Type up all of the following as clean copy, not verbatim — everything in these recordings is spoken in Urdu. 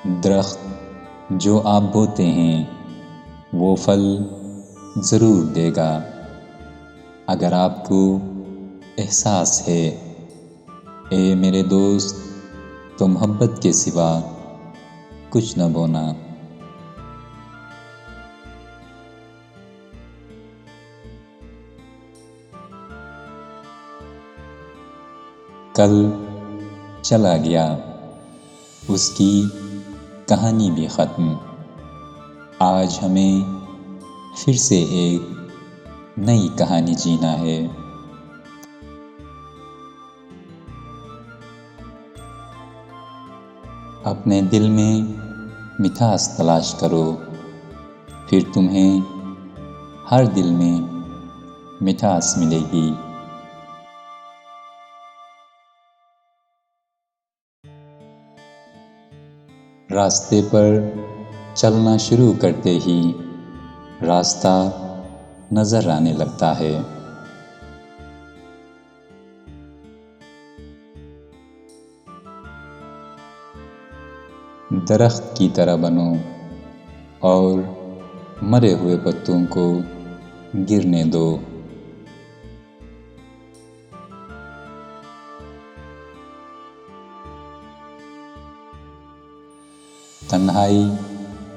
درخت جو آپ بوتے ہیں وہ پھل ضرور دے گا اگر آپ کو احساس ہے۔ اے میرے دوست، تو محبت کے سوا کچھ نہ بونا۔ کل چلا گیا، اس کی کہانی بھی ختم۔ آج ہمیں پھر سے ایک نئی کہانی جینا ہے۔ اپنے دل میں مٹھاس تلاش کرو، پھر تمہیں ہر دل میں مٹھاس ملے گی۔ راستے پر چلنا شروع کرتے ہی راستہ نظر آنے لگتا ہے۔ درخت کی طرح بنو اور مرے ہوئے پتوں کو گرنے دو۔ تنہائی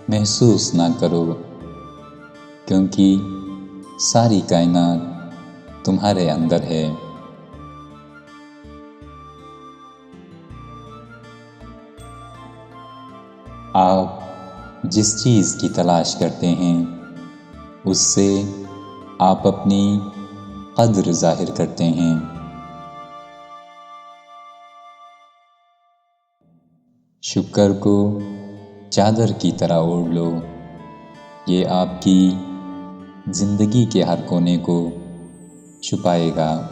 محسوس نہ کرو، کیونکہ ساری کائنات تمہارے اندر ہے۔ آپ جس چیز کی تلاش کرتے ہیں اس سے آپ اپنی قدر ظاہر کرتے ہیں۔ شکر کو چادر کی طرح اوڑھ لو، یہ آپ کی زندگی کے ہر کونے کو چھپائے گا۔